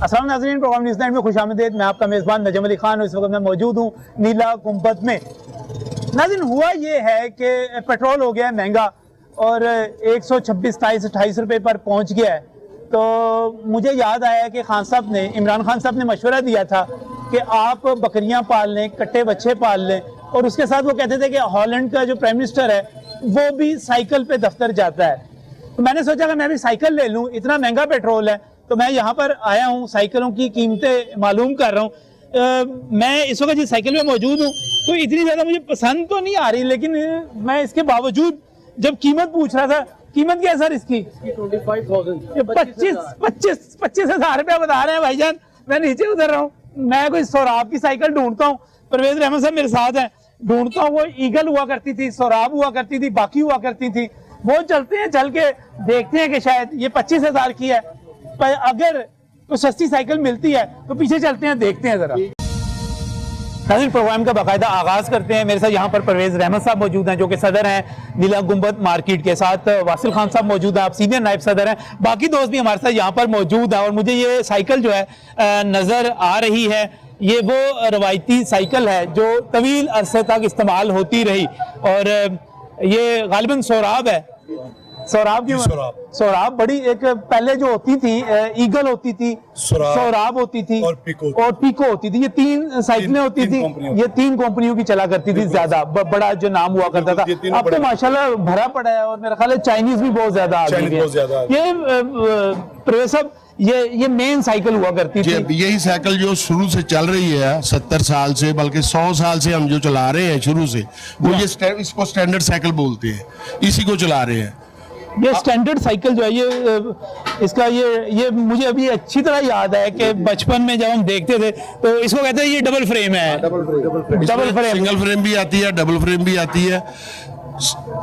अस्सलाम नाज़रीन, programme news night में खुशामदीद। मैं आपका मेज़बान नजम अली खान। इस वक्त मैं मौजूद हूँ नीला गुंबद में। नाज़रीन, हुआ ये है कि पेट्रोल हो गया है महंगा और 126, 28 रुपये पर पहुँच गया है। तो मुझे याद आया कि खान साहब ने, इमरान खान साहब ने मशवरा दिया था कि आप बकरियाँ पाल लें, कट्टे बच्चे पाल लें, और उसके साथ वो कहते थे कि हॉलैंड का जो प्राइम मिनिस्टर है वो भी साइकिल पे दफ्तर जाता है। तो मैंने सोचा कि मैं भी साइकिल ले लूँ, इतना महंगा पेट्रोल है। तो मैं यहाँ पर आया हूँ, साइकिलों की कीमतें मालूम कर रहा हूँ। मैं इस वक्त जिस साइकिल में मौजूद हूँ तो इतनी ज़्यादा मुझे पसंद तो नहीं आ रही, लेकिन मैं इसके बावजूद जब कीमत पूछ रहा था, कीमत क्या है सर इसकी? 25,000 रुपया बता रहे हैं भाईजान। मैं नीचे उतर रहा हूँ, मैं कोई सोराब की साइकिल ढूंढता हूँ। परवेज रहमान साहब मेरे साथ हैं, ढूंढता हूँ। वो ईगल हुआ करती थी, सोराब हुआ करती थी, बाकी हुआ करती थी। वो चलते हैं, चल के देखते हैं कि शायद ये 25,000 की है, पर अगर कोई सस्ती साइकिल मिलती है तो पीछे चलते हैं, देखते हैं जरा। नाज़रीन, प्रोग्राम का बाकायदा आगाज करते हैं। मेरे साथ यहाँ पर परवेज रहमान साहब मौजूद हैं जो कि सदर हैं नीला गुंबद मार्केट के। साथ वासिल खान साहब मौजूद हैं, आप सीनियर नायब सदर हैं। बाकी दोस्त भी हमारे साथ यहाँ पर मौजूद हैं। और मुझे ये साइकिल जो है नज़र आ रही है, ये वो रवायती साइकिल है जो तवील अरसे तक इस्तेमाल होती रही, और ये गालिबन सोराब है। सोराब की सोराब बड़ी एक पहले जो होती थी, ईगल होती थी, सोराब होती थी और पीको होती थी। ये तीन साइकिलें होती थी। ये तीन कंपनियों की चला करती थी ज्यादा, बड़ा जो नाम हुआ करता था। अब तो माशाल्लाह भरा पड़ा है, और मेरा ख्याल है चाइनीज भी बहुत ज्यादा आ गई है। ये प्रवेश साहब, ये मेन साइकिल हुआ करती थी। यही साइकिल जो शुरू से चल रही है 70 साल से, बल्कि 100 साल से हम जो चला रहे हैं शुरू से, वो ये इसको स्टैंडर्ड साइकिल बोलते हैं, इसी को चला रहे हैं। ये स्टैंडर्ड साइकिल जो है, ये इसका ये मुझे अभी अच्छी तरह याद है कि बचपन में जब हम देखते थे तो इसको कहते हैं ये डबल फ्रेम है। डबल फ्रेम, सिंगल फ्रेम भी आती है, डबल फ्रेम भी आती है।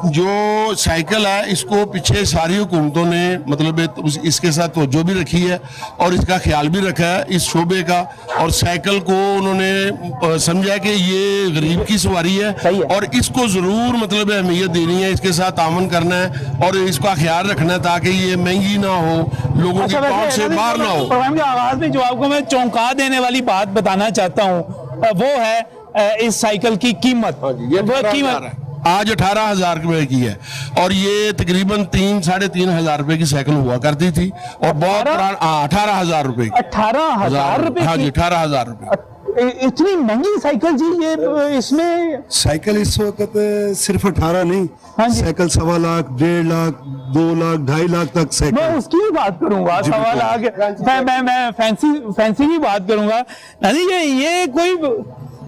जो साइकिल है इसको पीछे सारी हुकूमतों ने मतलब इसके साथ तवज्जो भी रखी है और इसका ख्याल भी रखा है इस शोबे का। और साइकिल को उन्होंने समझा कि ये गरीब की सवारी है और इसको जरूर मतलब अहमियत देनी है, इसके साथ तामन करना है और इसका ख्याल रखना है ताकि ये महंगी ना हो, लोगों की पहुंच से बाहर ना हो। प्रोग्राम के आगाज में जो आपको मैं चौंका देने वाली बात बताना चाहता हूँ वो है इस साइकिल की कीमत। वो कीमत आज 18,000 रुपए की है, और ये तकरीबन 3-3.5 हजार रुपए की साइकिल हुआ करती थी और बहुत 18,000 रुपए। 18,000 रुपए? हाँ जी, 18,000 रुपए। इतनी महंगी साइकिल जी? ये इसमें साइकिल इस वक्त सिर्फ 18 नहीं, साइकिल 1.25 लाख, 1.5 लाख, 2 लाख, 2.5 लाख तक साइकिल। मैं उसकी भी बात करूंगा, 1.25 लाख। मैं फैंसी की बात करूंगा।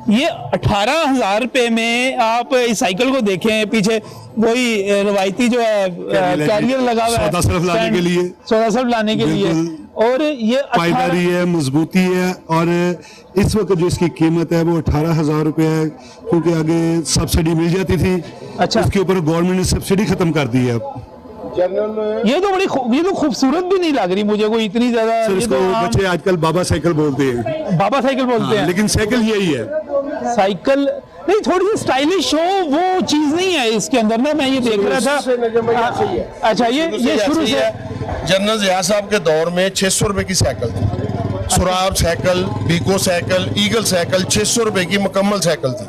ये 18,000 रुपए में आप इस साइकिल को देखें, पीछे वही रवायती जो है कैरियर लगा हुआ है, 14 लाने के लिए, 14 लाने के लिए, और ये पायदारी है, मजबूती है। और इस वक्त जो इसकी कीमत है वो 18,000 रुपये है, क्योंकि आगे सब्सिडी मिल जाती थी। अच्छा, उसके ऊपर गवर्नमेंट ने सब्सिडी खत्म कर दी है। ये तो खूबसूरत भी नहीं लग रही मुझे कोई इतनी ज्यादा। इसको बच्चे आजकल बाबा साइकिल बोलते हैं। बाबा साइकिल बोलते हैं, लेकिन साइकिल यही है। साइकिल नहीं, थोड़ी सी स्टाइलिश हो, वो चीज नहीं है इसके अंदर ना। मैं ये देख रहा था। अच्छा, ये शुरू से जनरल ज़िया साहब के दौर में 600 रुपए की साइकिल थी। सुराब साइकिल, बीको साइकिल, ईगल साइकिल 600 रुपए की मुकम्मल साइकिल थी।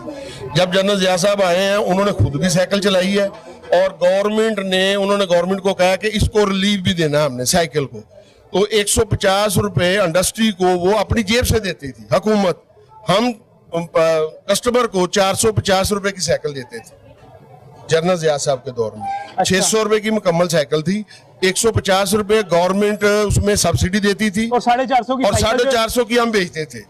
जब जनरल ज़िया साहब आए हैं उन्होंने खुद भी साइकिल चलाई है और गवर्नमेंट को कहा कि इसको रिलीफ भी देना हमने साइकिल को। तो 150 रुपए इंडस्ट्री को वो अपनी जेब से देती थी हुकूमत, हम कस्टमर को 450 रुपए की साइकिल देते थे जनरल ज़िया साहब के दौर में। 600 रुपए की मुकम्मल साइकिल थी, 150 रुपए गवर्नमेंट उसमें सब्सिडी देती थी और 450 की हम बेचते थे।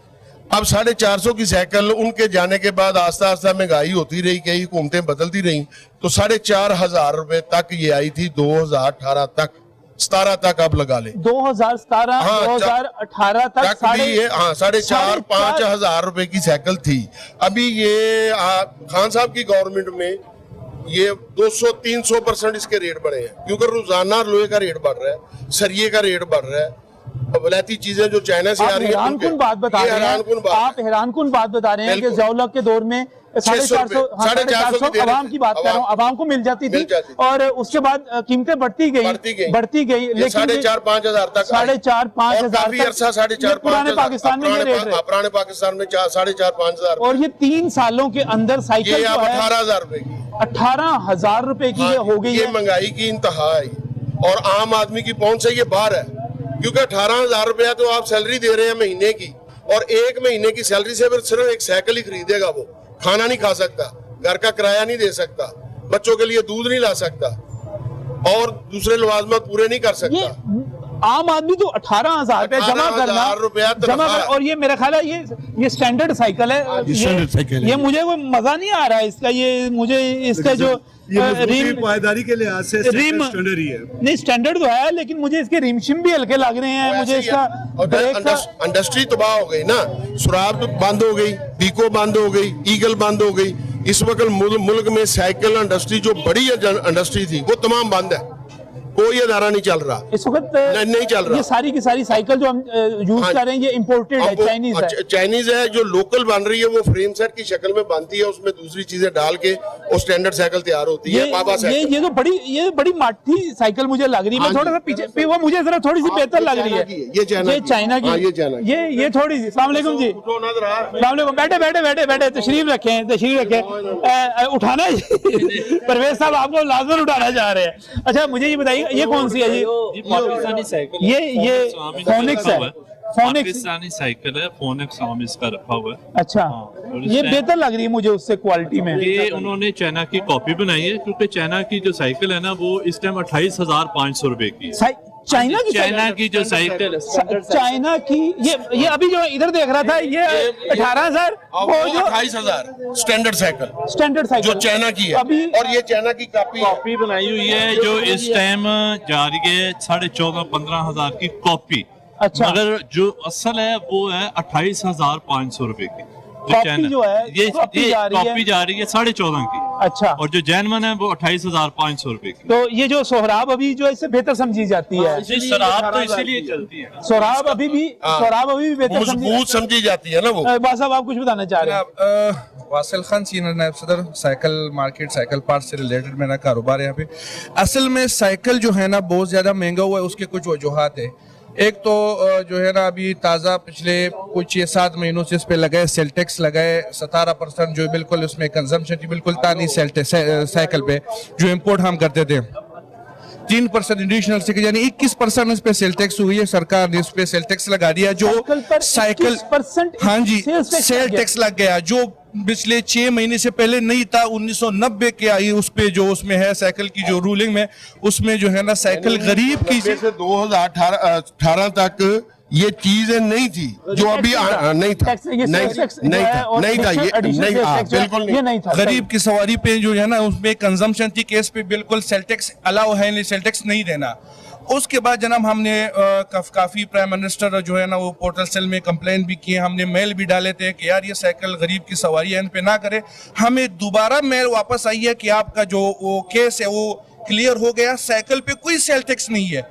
अब 450 की साइकिल उनके जाने के बाद आस्ता आस्ता महंगाई होती रही, कई हुकूमतें बदलती रही, तो 4,500 रुपए तक ये आई थी 2018 तक, 17 तक आप लगा ले 2017 2018 तक 4,500-5 हजार रुपए की साइकिल थी। अभी ये खान साहब की गवर्नमेंट में ये 200-300% इसके रेट बढ़े हैं, क्योंकि रोजाना लोहे का रेट बढ़ रहा है, सरिये का रेट बढ़ रहा है, वलायती चीजें जो चाइना से आ रही है। आप हैरानकुन बात बता रहे हैं कि ज़िया-उल-हक के दौर में ₹450 आवाम की बात कर रहा हूँ, आवाम को मिल जाती थी और उसके बाद कीमतें बढ़ती गई लेकिन 4,500-5,000 तक 4,500 पुराने पाकिस्तान में ये रेट है पुराने पाकिस्तान में 4,500-5,000 और ये 3 सालों के अंदर साइकिल ये अब 18,000 रुपए की 18,000 रुपए की हो गई ये है। महंगाई की इंतहा है और आम आदमी की पहुंच से ये बाहर है, क्योंकि 18,000 रुपया तो आप सैलरी दे रहे हैं महीने की, और एक महीने की सैलरी से फिर सिर्फ एक साइकिल ही खरीदेगा, वो खाना नहीं खा सकता, घर का किराया नहीं दे सकता, बच्चों के लिए दूध नहीं ला सकता और दूसरे लवाजमत पूरे नहीं कर सकता। आम आदमी तो 18,000 रुपया जमा करना और ये मेरा ख्याल है ये स्टैंडर्ड साइकिल है, ये मुझे कोई मजा नहीं आ रहा है इसका, ये मुझे इसका जो पायदारी के लिहाज से स्टैंडर्ड ही है, नहीं स्टैंडर्ड तो है लेकिन मुझे इसके रिमशिम भी हल्के लग रहे हैं, मुझे इसका इंडस्ट्री तबाह हो गई ना, सुराब बंद हो गई, बीको बंद हो गई, ईगल बंद हो गई। इस वक्त मुल्क में साइकिल इंडस्ट्री जो बड़ी इंडस्ट्री थी वो तमाम बंद है, कोई अदारा नहीं चल रहा इस वक्त, नहीं चल रहा। ये सारी की सारी साइकिल जो हम यूज कर रहे हैं ये इंपोर्टेड है, चाइनीज है। जो लोकल बन रही है वो फ्रेम सेट की शक्ल में बनती है, उसमें दूसरी चीजें डाल के वो स्टैंडर्ड साइकिल तैयार होती है। बाबा साइकिल ये तो बड़ी माठी साइकिल मुझे लग रही है, मैं थोड़ा सा पीछे वो मुझे जरा थोड़ी सी बेहतर लग रही है, ये चाइना की, ये थोड़ी सी। अस्सलाम वालेकुम जी, बैठे तशरीफ रखें उठाना है परवेज साहब आपको लाजमन उठाना चाह रहे हैं। अच्छा मुझे ये बताइए ये कौन सी है जी? पाकिस्तानी साइकिल, ये फोनिक्स है, पाकिस्तानी साइकिल है, फोनिक्स नाम इसका रखा हुआ है। अच्छा ये बेहतर लग रही है मुझे उससे क्वालिटी में। ये उन्होंने चाइना की कॉपी बनाई है, क्योंकि चाइना की जो साइकिल है ना वो इस टाइम 28,500 रुपए की। चाइना की जो साइकिल है, चाइना की ये अभी जो इधर देख रहा था ये 18,000 वो जो 28,000 स्टैंडर्ड साइकिल जो चाइना की है अभी, और ये चाइना की कॉपी बनाई हुई है जो इस टाइम जा रही है 14,500-15,000 की कॉपी। अच्छा मगर जो असल है वो है 28,500 रुपए की। कॉपी जो है ये कॉपी जा रही है 14,500 की। अच्छा और जो जैनमन है वो 28,500 रुपए की। तो ये जो सोहराब अभी जो इससे बेहतर समझी जाती है, शराब तो इसीलिए चलती है, सोहराब अभी भी बेहतर मजबूत समझी जाती है ना वो। बादशाह साहब आप कुछ बताना चाह रहे हैं? वासिल खान सीनियर नायब सदर, साइकिल मार्केट, साइकिल पार्ट से रिलेटेड मेरा कारोबार है यहाँ पे। असल में साइकिल जो है ना बहुत ज्यादा महंगा हुआ है, उसके कुछ वजूहात है। एक तो जो है ना अभी ताज़ा पिछले कुछ 6-7 महीनों से इस पे लगाए सेल टैक्स लगाए 17% जो बिल्कुल उसमें कंजम्पशन थी बिल्कुल था नहीं साइकिल पे, जो इंपोर्ट हम करते थे 3% एडिशनल से, यानी 21% इस पे सेल टैक्स हुई है, सरकार ने इस पे सेल टैक्स लगा दिया जो साइकिल, हाँ जी सेल टैक्स लग गया जो पिछले 6 महीने से पहले नहीं था। 1990 के आई उस पे जो उसमें है साइकिल की जो रूलिंग में, उसमें जो है ना साइकिल गरीब की 2018 तक ये चीजें नहीं थी जो अभी नहीं था ये नहीं था। गरीब की सवारी पे जो है ना उसमें कंजम्पशन थी केस पे बिल्कुल सेल टैक्स अलाउ है नहीं, सेल टैक्स नहीं देना। उसके बाद जनाब हमने काफी प्राइम मिनिस्टर जो है ना वो पोर्टल सेल में कंप्लेन भी किए, हमने मेल भी डाले थे कि यार ये साइकिल गरीब की सवारी है इन पे ना करे। हमें दोबारा मेल वापस आई है कि आपका जो वो केस है वो क्लियर हो गया, साइकिल पे कोई सेल टैक्स नहीं है।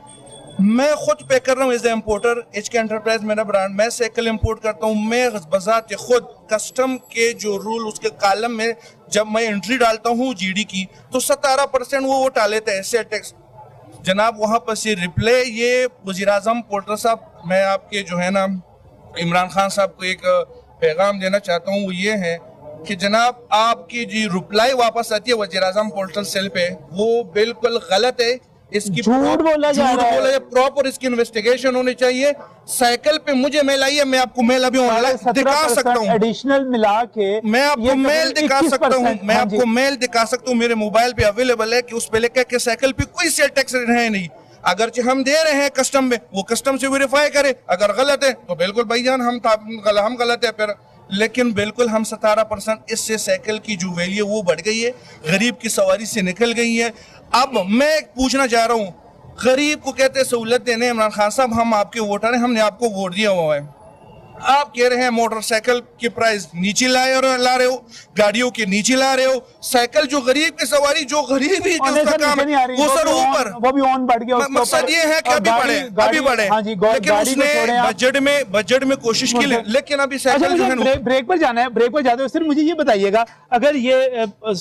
मैं खुद पे कर रहा हूँ as a importer, HK enterprise मेरा ब्रांड, मैं साइकिल इंपोर्ट करता हूँ। मैं बजाते खुद कस्टम के जो रूल उसके कॉलम में जब मैं एंट्री डालता हूँ GD की तो 17% वो उठा लेते हैं सेल टैक्स। जनाब वहाँ पर से रिप्लाई ये वज़ीर आज़म पोर्टर साहब, मैं आपके जो है ना इमरान खान साहब को एक पैगाम देना चाहता हूँ, वो ये है कि जनाब आपकी जो रिप्लाई वापस आती है वज़ीर आज़म पोर्टल सेल पे वो बिल्कुल गलत है, इसकी झूठ बोला जा रहा है, प्रॉपर इसकी इन्वेस्टिगेशन होनी चाहिए। साइकिल पे मुझे मेल आई है, मैं आपको मेल अभी ऑनलाइन दिखा सकता हूँ, एडिशनल मिला के मैं आपको मेल दिखा सकता हूँ, मैं आपको मेल दिखा सकता हूँ, मेरे मोबाइल पे अवेलेबल है कि उस पे लिखा कि साइकिल पे कोई सेल टैक्स है नहीं। अगर हम दे रहे हैं कस्टम में, वो कस्टम से वेरीफाई करे, अगर गलत है तो बिल्कुल भाईजान हम गलत है फिर, लेकिन बिल्कुल हम 17% इससे साइकिल की जो वैल्यू वो बढ़ गई है, गरीब की सवारी से निकल गई है। अब मैं पूछना चाह रहा हूँ, गरीब को कहते हैं सहूलत देने, इमरान खान साहब हम आपके वोटर हैं, हमने आपको वोट दिया हुआ है, आप कह रहे हैं मोटरसाइकिल की प्राइस नीचे ला रहे हो, गाड़ियों के नीचे ला रहे हो, साइकिल जो गरीब की सवारी, जो गरीब ही और नहीं उसका सर, काम नीचे नहीं आ है रही, वो सर ऊपर, वो भी ऑन बढ़ गया उसके मकसद ऊपर। ये है कि और अभी गाड़ी- बढ़े, हाँ जी, लेकिन गाड़ी को उसने छोड़ें आप। बजट में कोशिश की, लेकिन अभी अच्छा, साइकिल जो मुझे है ना ब्रेक पर जाना है, ब्रेक पर जाते हुए सिर्फ मुझे ये बताइएगा, अगर ये